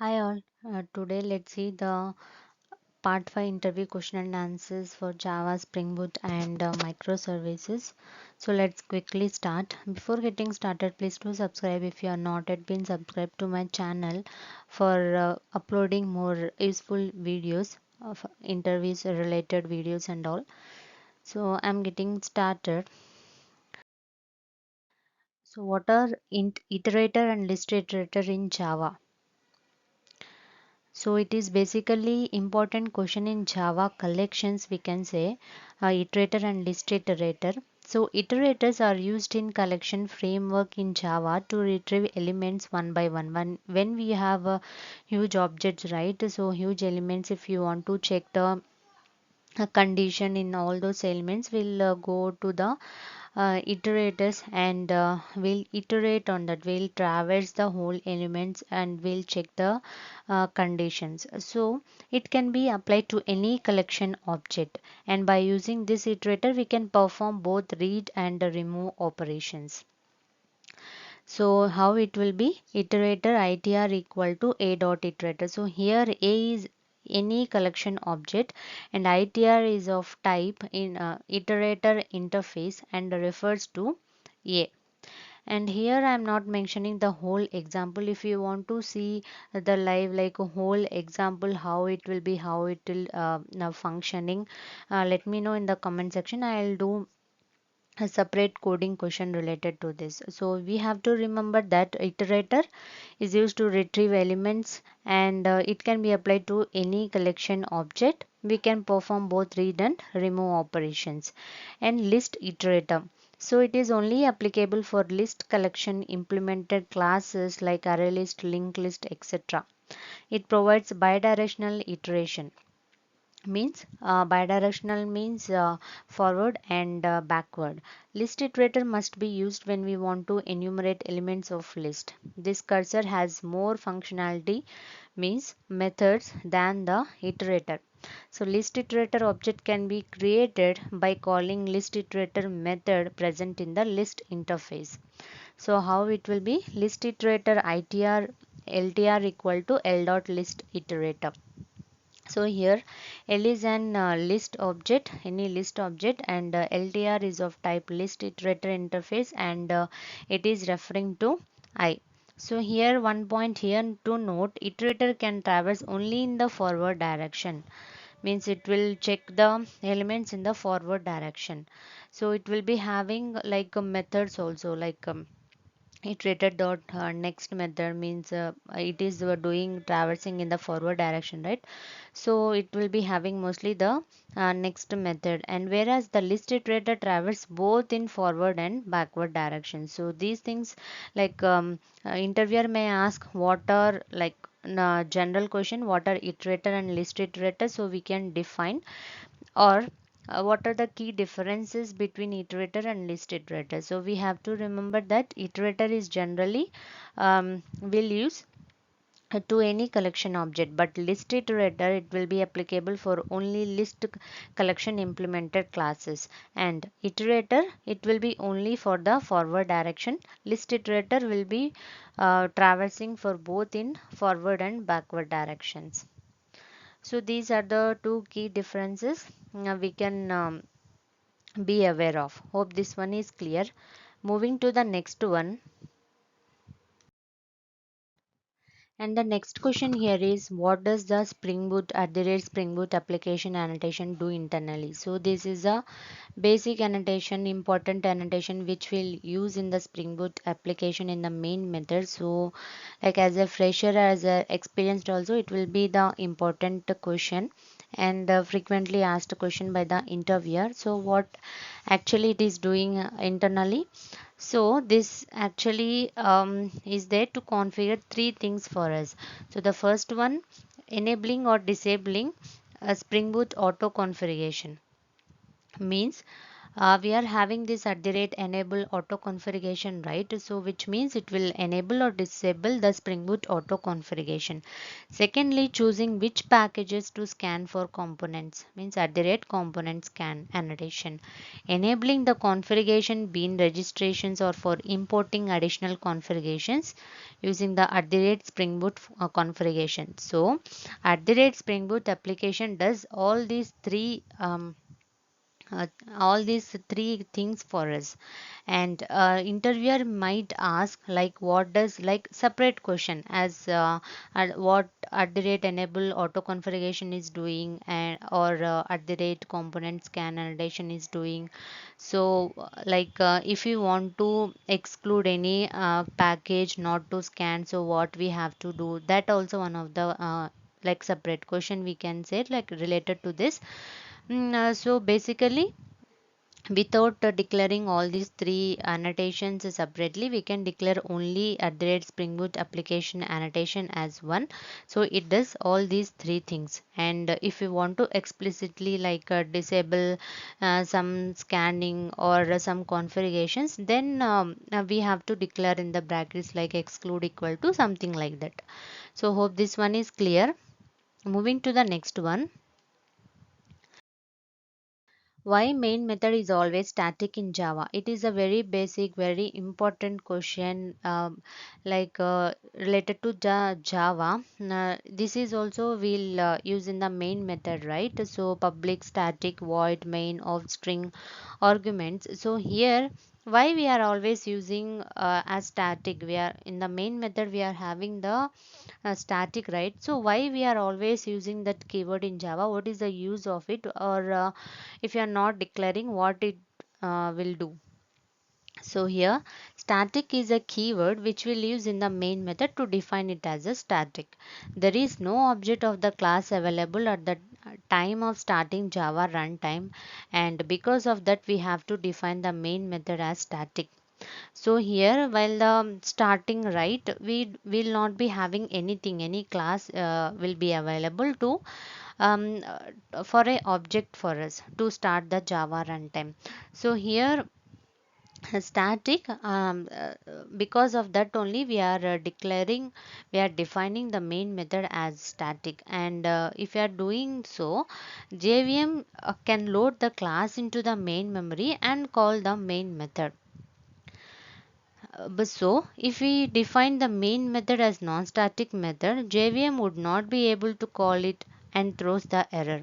Hi all. Today let's see the part 5 interview question and answers for Java, Spring Boot and microservices. So let's quickly start. Before getting started, please do subscribe if you are not yet been subscribed to my channel for uploading more useful videos of interviews related videos and all. So I'm getting started. So what are iterator and list iterator in Java? So it is basically important question in Java collections, we can say iterator and list iterator. So iterators are used in collection framework in Java to retrieve elements one by one. When we have huge objects, right? So huge elements, if you want to check the condition in all those elements, we'll go to the iterators and we'll iterate on that. We'll traverse the whole elements and we'll check the conditions. So it can be applied to any collection object, and by using this iterator we can perform both read and remove operations. So how it will be? Iterator itr equal to a dot iterator. So here a is any collection object and itr is of type in iterator interface and refers to a. And here I am not mentioning the whole example. If you want to see the live like a whole example how it will be, how it will now functioning, let me know in the comment section. I'll do a separate coding question related to this. So we have to remember that iterator is used to retrieve elements and it can be applied to any collection object. We can perform both read and remove operations. And list iterator. So it is only applicable for list collection implemented classes like array list, linked list, etc. It provides bidirectional iteration. Means bidirectional means forward and backward. List iterator must be used when we want to enumerate elements of list. This cursor has more functionality, means methods, than the iterator. So list iterator object can be created by calling list iterator method present in the list interface. So how it will be? List iterator itr ltr equal to l dot list iterator. So here L is an list object, any list object, and LTR is of type list iterator interface, and it is referring to I. So here one point here to note, iterator can traverse only in the forward direction. Means it will check the elements in the forward direction. So it will be having like methods also, like iterator dot next method means it is doing traversing in the forward direction, right? So it will be having mostly the next method, and whereas the list iterator traverse both in forward and backward direction. So these things, like interviewer may ask what are like general question, what are iterator and list iterator, so we can define, or what are the key differences between iterator and list iterator. So we have to remember that iterator is generally will use to any collection object, but list iterator it will be applicable for only list collection implemented classes, and iterator it will be only for the forward direction. List iterator will be traversing for both in forward and backward directions. So these are the two key differences we can be aware of. Hope this one is clear. Moving to the next one. And the next question here is, what does the Spring Boot at the rate Spring Boot application annotation do internally? So this is a basic annotation, important annotation which we'll use in the Spring Boot application in the main method. So like as a fresher, as a experienced also, it will be the important question and frequently asked question by the interviewer. So what actually it is doing internally? So this actually is there to configure three things for us. So the first one, enabling or disabling a Spring Boot auto configuration. Means We are having this at the rate enable auto configuration, right? So which means it will enable or disable the Spring Boot auto configuration. Secondly, choosing which packages to scan for components, means at the rate component scan annotation. Enabling the configuration bean registrations or for importing additional configurations using the at the rate Spring Boot configuration. So at the rate Spring Boot application does uh, all these three things for us. And interviewer might ask like what does, like separate question as what at the rate enable auto configuration is doing, and or at the rate component scan annotation is doing. So if you want to exclude any package not to scan, so what we have to do, that also one of the like separate question we can say like related to this. So basically, without declaring all these three annotations separately, we can declare only at the rate Spring Boot application annotation as one. So it does all these three things. And if we want to explicitly disable some scanning or some configurations, then we have to declare in the brackets like exclude equal to something like that. So hope this one is clear. Moving to the next one. Why main method is always static in Java? It is a very basic, very important question related to Java. This is also we'll use in the main method, right? So public, static, void, main of string arguments. So here, why we are always using as static? We are in the main method, we are having the static, right? So why we are always using that keyword in Java? What is the use of it? Or if you are not declaring what it will do. So here static is a keyword which we'll use in the main method to define it as a static. There is no object of the class available at the time of starting Java runtime, and because of that we have to define the main method as static. So here while the starting, right, we will not be having anything, any class will be available to for a object for us to start the Java runtime. So here static, because of that only we are we are defining the main method as static. And if you are doing so, JVM can load the class into the main memory and call the main method. But so, if we define the main method as non-static method, JVM would not be able to call it and throws the error.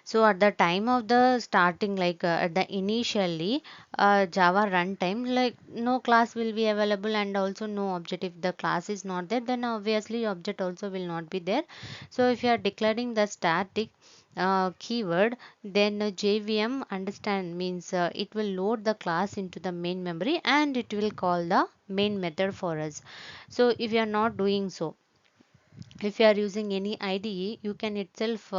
So at the time of the starting, at the initially Java runtime, like no class will be available and also no object. If the class is not there, then obviously object also will not be there. So if you are declaring the static keyword, then JVM understand means it will load the class into the main memory and it will call the main method for us. So if you are not doing so, if you are using any IDE, you can itself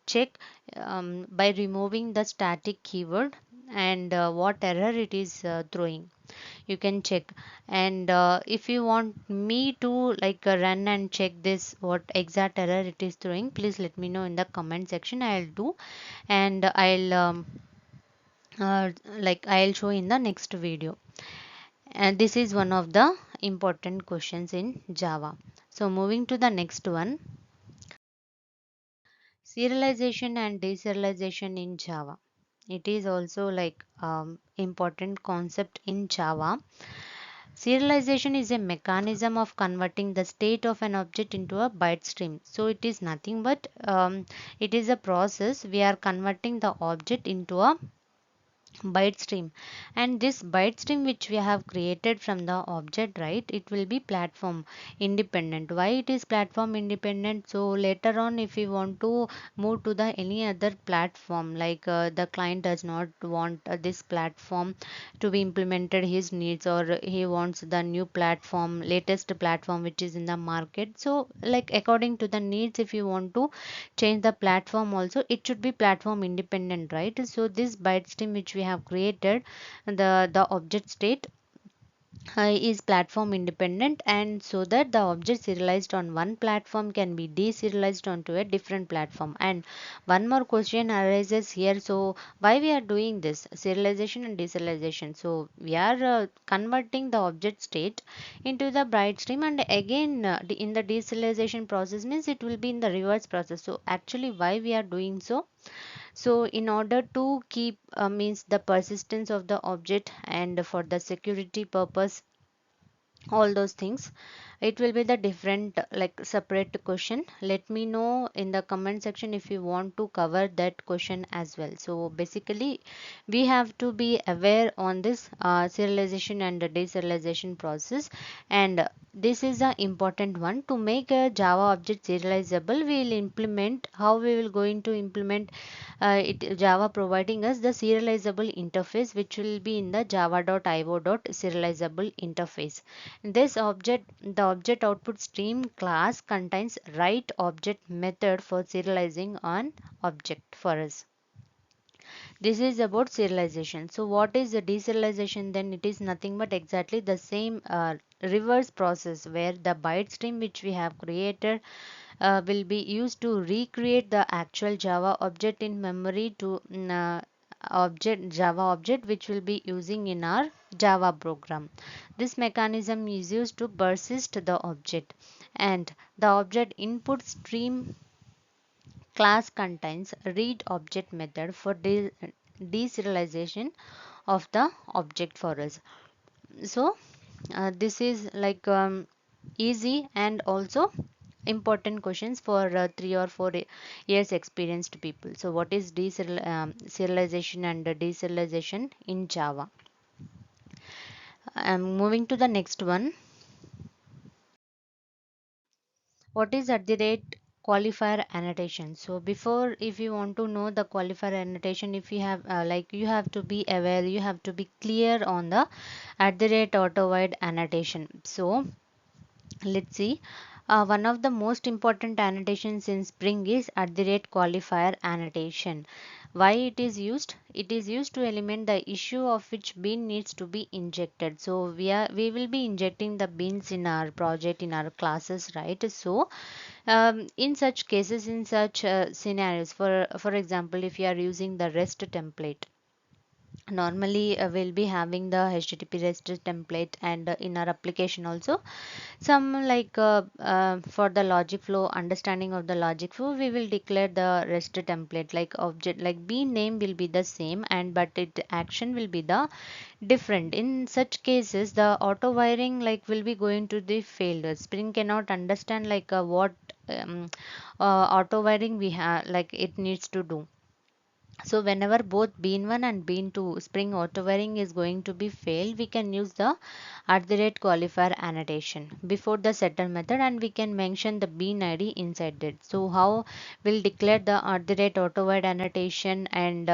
check by removing the static keyword and what error it is throwing. You can check. And if you want me to run and check this what exact error it is throwing, please let me know in the comment section. I'll do, and I'll show in the next video. And this is one of the important questions in Java. So moving to the next one, serialization and deserialization in Java. It is also important concept in Java. Serialization is a mechanism of converting the state of an object into a byte stream. So it is nothing but it is a process we are converting the object into a byte stream. And this byte stream which we have created from the object, right, it will be platform independent. Why it is platform independent? So later on if we want to move to the any other platform, the client does not want this platform to be implemented his needs, or he wants the new platform, latest platform which is in the market. So like according to the needs, if you want to change the platform also, it should be platform independent, right? So this byte stream which we have created, the object state, is platform independent, and so that the object serialized on one platform can be deserialized onto a different platform. And one more question arises here, so why we are doing this serialization and deserialization? So we are converting the object state into the byte stream, and again in the deserialization process means it will be in the reverse process. So actually why we are doing so? So in order to keep means the persistence of the object, and for the security purpose, all those things, it will be the different like separate question. Let me know in the comment section if you want to cover that question as well. So basically we have to be aware on this serialization and the deserialization process. And this is the important one. To make a Java object serializable, we will implement how we will going to implement it. Java providing us the serializable interface, which will be in the java.io.serializable interface. This object, the object output stream class contains write object method for serializing an object for us. This is about serialization. So what is the deserialization? Then it is nothing but exactly the same reverse process, where the byte stream which we have created will be used to recreate the actual Java object in memory to object Java object, which will be using in our Java program. This mechanism is used to persist the object, and the object input stream class contains read object method for deserialization of the object for us. So this is like easy and also important questions for 3 or 4 years experienced people. So what is serialization and deserialization in Java? I'm moving to the next one. What is at the rate qualifier annotation? So before, if you want to know the qualifier annotation, if you have like you have to be aware, you have to be clear on the at the rate auto void annotation. So let's see. One of the most important annotations in Spring is at the rate qualifier annotation. Why it is used? It is used to eliminate the issue of which bean needs to be injected. So we will be injecting the beans in our project, in our classes, right? So in such cases, in such scenarios, for example, if you are using the REST template, normally we'll be having the HTTP REST template, and in our application also some like for the logic flow, understanding of the logic flow, we will declare the REST template like object, like bean name will be the same, and but it action will be the different. In such cases, the auto wiring like will be going to the failed. Spring cannot understand like what um, auto wiring we have, like it needs to do. So whenever both bean1 and bean2 Spring auto wiring is going to be failed, we can use the at the rate qualifier annotation before the setter method, and we can mention the bean ID inside it. So how we'll declare the at the rate auto void annotation, and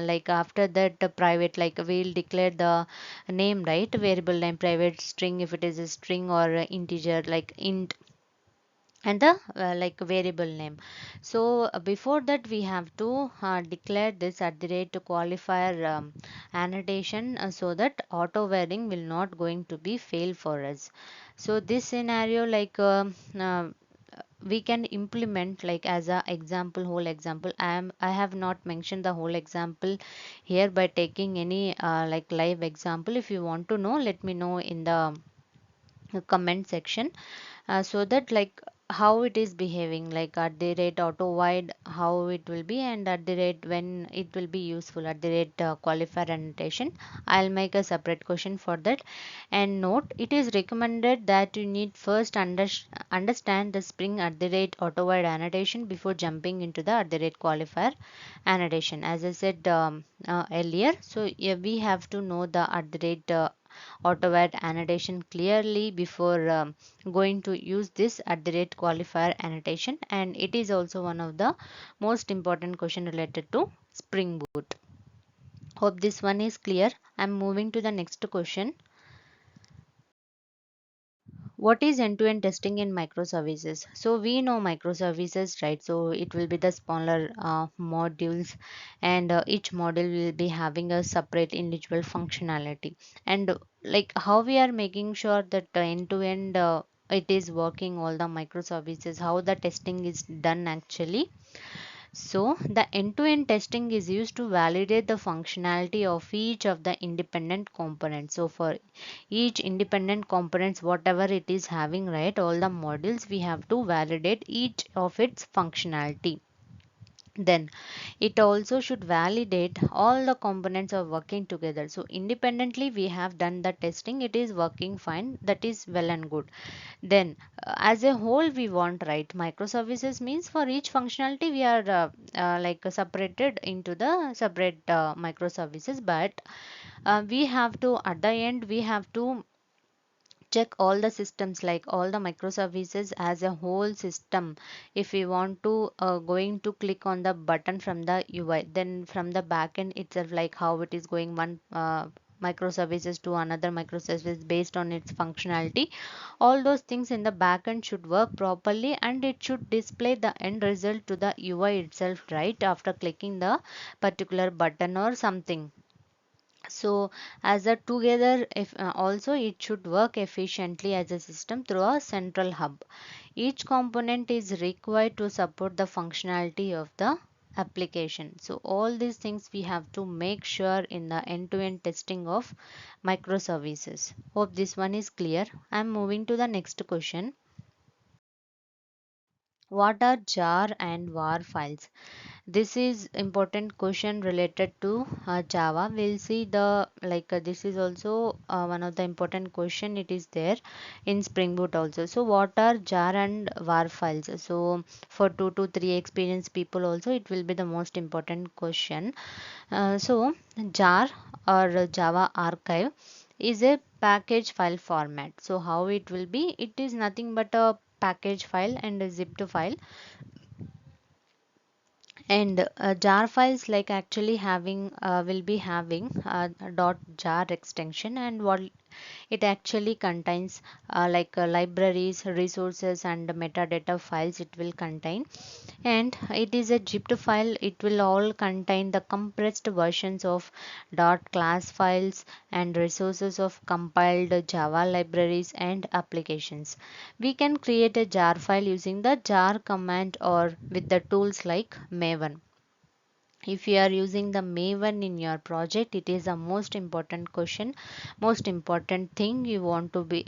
like after that the private, like we'll declare the name, right, variable name, private string if it is a string, or integer like int, and the like variable name. So before that we have to declare this at the rate qualifier annotation, so that auto varying will not going to be fail for us. So this scenario like we can implement like as a example, whole example. I have not mentioned the whole example here by taking any like live example. If you want to know, let me know in the comment section, so that like how it is behaving, like at the rate auto wide how it will be, and at the rate when it will be useful at the rate qualifier annotation. I'll make a separate question for that. And note, it is recommended that you need first understand the Spring at the rate auto wide annotation before jumping into the at the rate qualifier annotation, as I said earlier. So yeah, we have to know the at the rate AutoVAD annotation clearly before going to use this at the rate qualifier annotation, and it is also one of the most important question related to Spring Boot. Hope this one is clear. I'm moving to the next question. What is end-to-end testing in microservices? So we know microservices, right? So it will be the smaller modules, and each module will be having a separate individual functionality. And like how we are making sure that end-to-end it is working, all the microservices, how the testing is done actually. So, the end-to-end testing is used to validate the functionality of each of the independent components. So, for each independent components, whatever it is having, right, all the modules, we have to validate each of its functionality. Then it also should validate all the components are working together. So independently we have done the testing, it is working fine, that is well and good. Then as a whole we want, right, microservices means for each functionality we are like separated into the separate microservices, but we have to, at the end we have to check all the systems, like all the microservices as a whole system. If we want to going to click on the button from the UI, then from the backend itself, like how it is going one microservices to another microservice based on its functionality, all those things in the backend should work properly, and it should display the end result to the UI itself, right, after clicking the particular button or something. So as a together, if also it should work efficiently as a system through a central hub. Each component is required to support the functionality of the application. So all these things we have to make sure in the end-to-end testing of microservices. Hope this one is clear. I'm moving to the next question. What are jar and var files? This is important question related to Java. We'll see the like this is also one of the important question, it is there in Spring Boot also. So what are jar and var files? So for 2 to 3 experienced people also it will be the most important question. So jar or Java archive is a package file format. So how it will be? It is nothing but a package file and a zipped file, and jar files like actually having will be having a dot jar extension, and what it actually contains like libraries, resources and metadata files it will contain. And it is a zipped file, it will all contain the compressed versions of dot class files and resources of compiled Java libraries and applications. We can create a jar file using the jar command or with the tools like Maven. If you are using the Maven in your project, it is the most important question, most important thing you want to be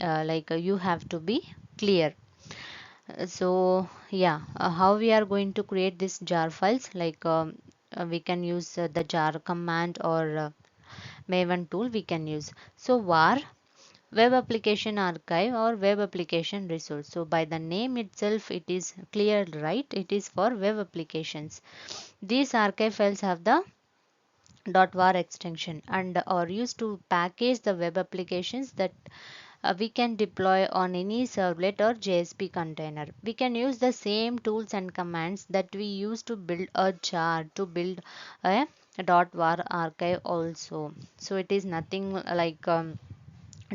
you have to be clear. So yeah, how we are going to create this jar files, like we can use the jar command or Maven tool we can use. So var web application archive or web application resource. So by the name itself it is clear, right, it is for web applications. These archive files have the .var extension and are used to package the web applications that we can deploy on any servlet or JSP container. We can use the same tools and commands that we use to build a jar to build a .var archive also. So it is nothing like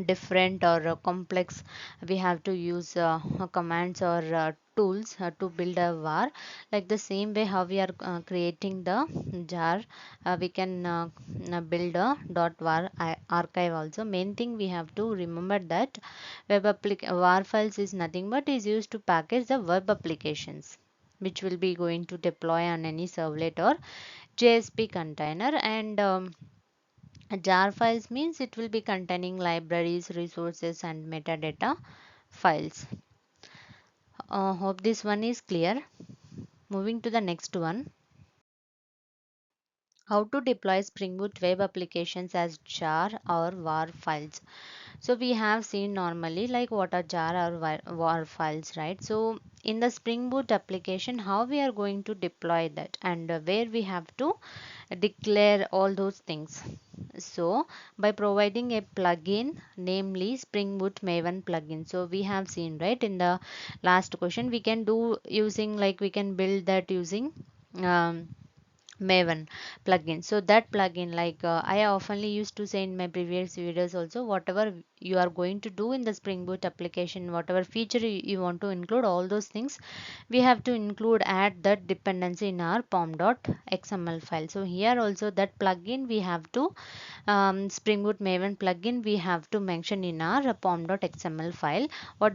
different or complex. We have to use commands or tools to build a var. Like the same way how we are creating the jar, we can build a var archive also. Main thing we have to remember that var files is nothing but is used to package the web applications which will be going to deploy on any servlet or JSP container. And jar files means it will be containing libraries, resources and metadata files. Hope this one is clear. Moving to the next one. How to deploy Spring Boot web applications as jar or var files. So we have seen normally like what are jar or var files, right? So in the Spring Boot application, how we are going to deploy that, and where we have to declare all those things. So by providing a plugin, namely Spring Boot Maven plugin. So we have seen, right, in the last question we can do using, like we can build that using Maven plugin. So that plugin, like I oftenly used to say in my previous videos also, whatever you are going to do in the Spring Boot application, whatever feature you want to include, all those things we have to include, add that dependency in our pom.xml file. So here also that plugin we have to Spring Boot Maven plugin we have to mention in our pom.xml file. What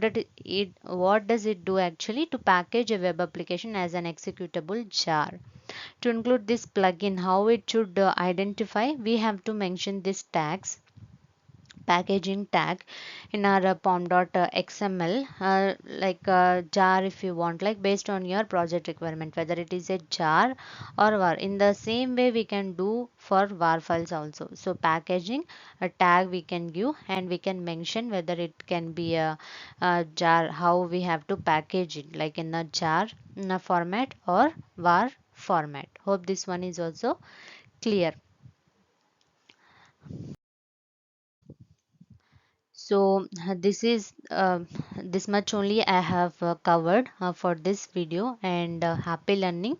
does it do actually? To package a web application as an executable jar. To include this plugin, how it should identify, we have to mention this tags, packaging tag in our pom.xml, like jar if you want, like based on your project requirement, whether it is a jar or var. In the same way we can do for var files also. So packaging a tag we can give, and we can mention whether it can be a jar, how we have to package it, like in a jar in a format or var format. Hope this one is also clear. So this is this much only I have covered for this video, and happy learning.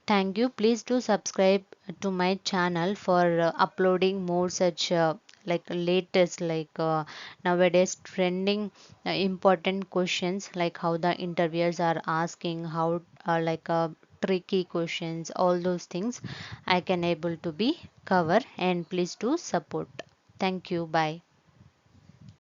Thank you. Please do subscribe to my channel for uploading more such like latest, like nowadays trending important questions, like how the interviewers are asking, how like tricky questions, all those things I can able to be cover, and please do support. Thank you. Bye.